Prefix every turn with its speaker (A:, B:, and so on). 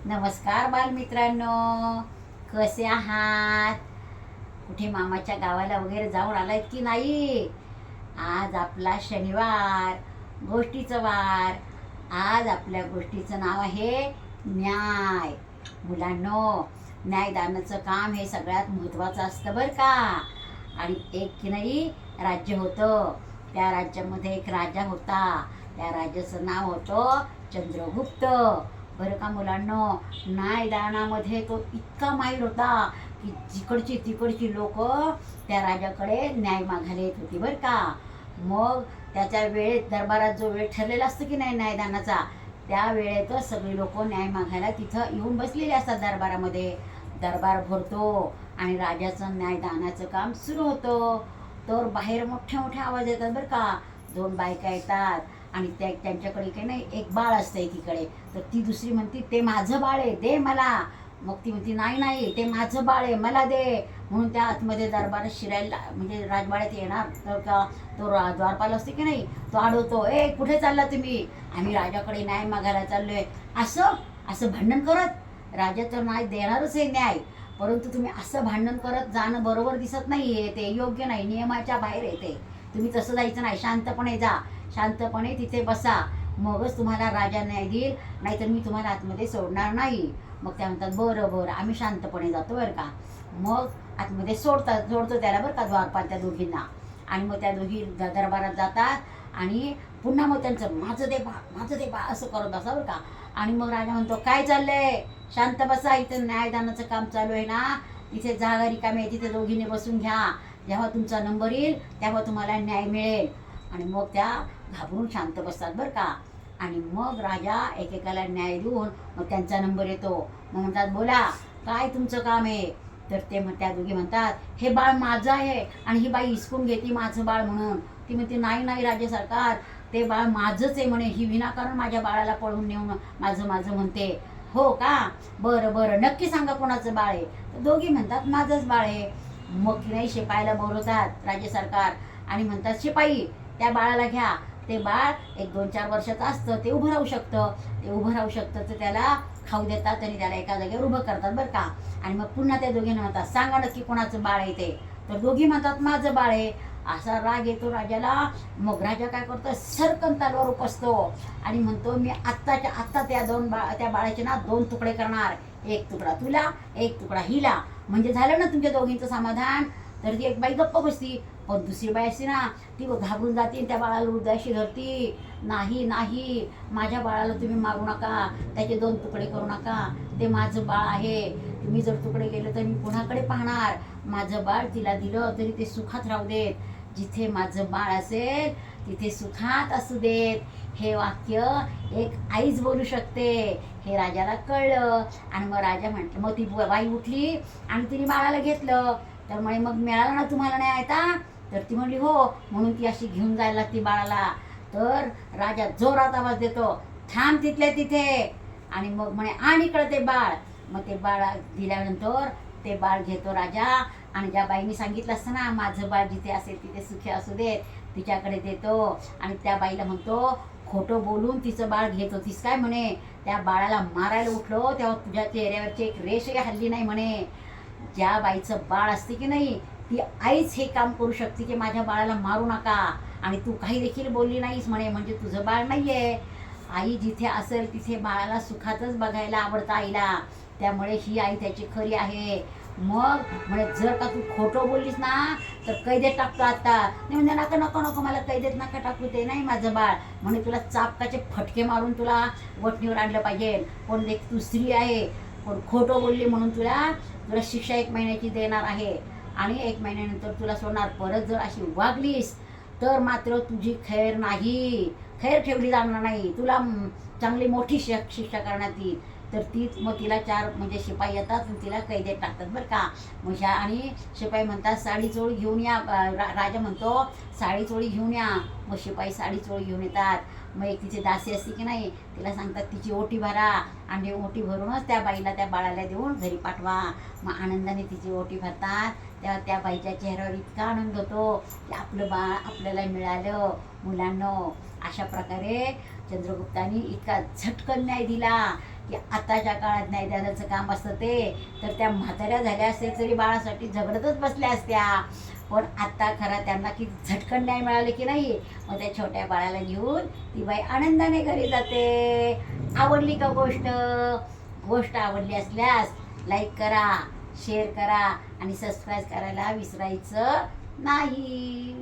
A: नमस्कार बालमित्रांनो, कसे आहात? कुठे मामाच्या गावाला वगैरे जाऊन आलात की नाही? आज आपला शनिवार, गोष्टीचं वार. आज आपल्या गोष्टीचं नाव आहे न्याय. मुलांनो, न्यायदानाचं काम हे सगळ्यात महत्त्वाचं असतं बरं का. आणि एक की नाही राज्य होतं. त्या राज्यामध्ये एक राजा होता. त्या राजाचं नाव होतं चंद्रगुप्त. बरं का मुलांनो, न्यायदानामध्ये तो इतका माहीर होता की जिकडची तिकडची लोक त्या राजाकडे न्याय मागायला येत होती बरं का. मग त्याच्या वेळेत दरबारात जो वेळ ठरलेला असतो की नाही न्यायदानाचा, त्या वेळेतच सगळे लोक न्याय मागायला तिथं येऊन बसलेले असतात दरबारामध्ये. दरबार भरतो आणि राजाचं न्यायदानाचं काम सुरू होतं. तर बाहेर मोठ्या मोठ्या आवाज येतात बरं का. दोन बायका येतात आणि त्यांच्याकडे काही नाही एक बाळ असतं एकीकडे. तर ती दुसरी म्हणते ते माझं बाळ आहे, दे मला. मग ती म्हणते नाही नाही, ते माझं बाळ आहे, मला दे. म्हणून त्या आतमध्ये दरबारात शिरायला म्हणजे राजवाड्यात येणार तर का तो द्वारपाल असते की नाही, तो अडवतो, ए कुठे चालला तुम्ही? आम्ही राजाकडे न्याय मागायला चाललोय. असं असं भांडण करत राजा तर न्याय देणारच आहे न्याय, परंतु तुम्ही असं भांडण करत जाणं बरोबर दिसत नाहीये, ते योग्य नाही, नियमाच्या बाहेर येते. तुम्ही तसं जायचं नाही, शांतपणे जा, शांतपणे तिथे बसा, मगच तुम्हाला राजा न्याय देईल, नाहीतर मी तुम्हाला आतमध्ये सोडणार नाही. मग त्या म्हणतात बरं बरं, आम्ही शांतपणे जातो बरं का. मग आतमध्ये सोडतो त्याला बरं का द्वारपाल त्या दोघींना. आणि मग त्या दोघी दरबारात जातात आणि पुन्हा मग त्यांचं माझं दे बा माझं दे बा असं करत बसा बरं का. आणि मग राजा म्हणतो काय चाललंय, शांत बसा, इथं न्यायदानाचं काम चालू आहे ना, तिथे जागा रिकामी आहे, तिथे दोघींनी बसून घ्या. जेव्हा तुमचा नंबर येईल तेव्हा तुम्हाला न्याय मिळेल. आणि मग त्या घाबरून शांत बसतात बरं का. आणि मग राजा एकेकाला न्याय देऊन मग त्यांचा नंबर येतो. मग म्हणतात बोला काय तुमचं काम आहे. तर त्या दोघी म्हणतात हे बाळ माझं आहे. आणि ही बाई हिसकून घेते माझं बाळ म्हणून. ती म्हणते नाही नाही राजे सरकार, ते बाळ माझंच आहे म्हणे, ही विनाकारण माझ्या बाळाला पळून नेऊन माझं माझं म्हणते. हो का, बरं बरं, नक्की सांगा कोणाचं बाळ आहे. तर दोघी म्हणतात माझंच बाळ आहे. मग की नाही शिपायाला बोलवतात राज्य सरकार आणि म्हणतात शिपाई त्या बाळाला घ्या. ते बाळ 1-2-4 वर्षाचं असतं, ते उभं राहू शकतं. ते उभं राहू शकतं तर त्याला खाऊ देतात आणि त्याला एका जागेवर उभं करतात बरं का. आणि मग पुन्हा त्या दोघींना म्हणतात सांगा नक्की कोणाचं बाळ आहे ते. तर दोघी म्हणतात माझं बाळ आहे. असा राग येतो राजाला. मग राजा काय करतो, सरकन तलवार उपसतो आणि म्हणतो मी आत्ताच्या आत्ता त्या बाळाचे ना 2 तुकडे करणार, एक तुकडा तुला, एक तुकडा हिला, म्हणजे झालं ना तुमच्या दोघींचं समाधान. तर ती एक बाई गप्प बसती. पण दुसरी बाई असते ना, ती घाबरून जाते, त्या बाळाला हृदयाशी धरती. नाही नाही, माझ्या बाळाला तुम्ही मारू नका, त्याचे 2 तुकडे करू नका, ते माझं बाळ आहे. तुम्ही जर तुकडे केले तर मी कुणाकडे पाहणार. माझं बाळ तिला दिलं तरी ते सुखात राहू देत. जिथे माझं बाळ असेल तिथे सुखात असू देत. हे वाक्य एक आईच बोलू शकते. हे राजाला कळलं. आणि मग राजा म्हटलं, मग ती बाई उठली आणि तिने बाळाला घेतलं. तर म्हणे मग मिळाला ना तुम्हाला न्याय आता. तर ती म्हणली हो. म्हणून ती अशी घेऊन जायला लागती बाळाला. तर राजा जोरात आवाज देतो, थांब तिथल्या तिथे. आणि मग म्हणे आणि इकडं ते बाळ. मग ते बाळ दिल्यानंतर ते बाळ घेतो राजा आणि ज्या बाईने सांगितलं असतं ना माझं बाळ जिथे असेल तिथे सुखी असू देत, तिच्याकडे देतो. आणि त्या बाईला म्हणतो खोटं बोलून तिचं बाळ घेत होतीस काय म्हणे. त्या बाळाला मारायला उठलो तेव्हा तुझ्या चेहऱ्यावरची एक रेषही हल्ली नाही म्हणे. ज्या बाईचं बाळ असते की नाही ती आईच हे काम करू शकते की माझ्या बाळाला मारू नका. आणि तू काही देखील बोलली नाहीस म्हणे, म्हणजे तुझं बाळ नाहीये. आई जिथे असेल तिथे बाळाला सुखातच बघायला आवडतं आईला. त्यामुळे ही आई त्याची खरी आहे. मग म्हणे जर का तू खोटं बोललीस ना तर कैदेत टाकतो आता. नाही म्हणजे नका नको नको, मला कैदेत नका टाकू, ते नाही माझं बाळ. म्हणे तुला चापकाचे फटके मारून तुला वठणीवर आणलं पाहिजे. पण देख तू स्त्री आहे, पण खोटं बोलली म्हणून तुला तुला शिक्षा 1 महिन्याची देणार आहे. आणि 1 महिन्यानंतर तुला सोडणार. परत जर अशी वागलीस तर मात्र तुझी खैर नाही, खैर ठेवली जाणार नाही. तुला चांगली मोठी शिक्षा करण्यात येईल. तर ती मग तिला 4 म्हणजे शिपाई येतात आणि तिला कैदेत टाकतात बरं का. मग आणि शिपाई म्हणतात साडी चोळी घेऊन या. राजा म्हणतो साडी चोळी घेऊन या. मग शिपाई साडी चोळी घेऊन येतात. मग एक तिची दासी असते की नाही, तिला सांगतात तिची ओटी भरा आणि ओटी भरूनच त्या बाईला त्या बाळाला देऊन घरी पाठवा. मग आनंदाने तिची ओटी भरतात. तेव्हा त्या बाईच्या चेहऱ्यावर इतका आनंद होतो की आपलं बाळ आपल्याला मिळालं. मुलांनो, अशा प्रकारे चंद्रगुप्तानी इतका झटकन न्याय दिला की आताच्या काळात नाही द्यायचं काम असतं ते, तर त्या म्हाताऱ्या झाल्या असते तरी बाळासाठी झगडतच बसल्या असत्या. पण आत्ता खरं त्यांना की झटकन न्याय मिळाले की नाही, मग त्या छोट्या बाळाला घेऊन ती बाई आनंदाने घरी जाते. आवडली का गोष्ट? गोष्ट आवडली असल्यास लाईक करा, शेअर करा आणि सबस्क्राईब करायला विसरायचं नाही.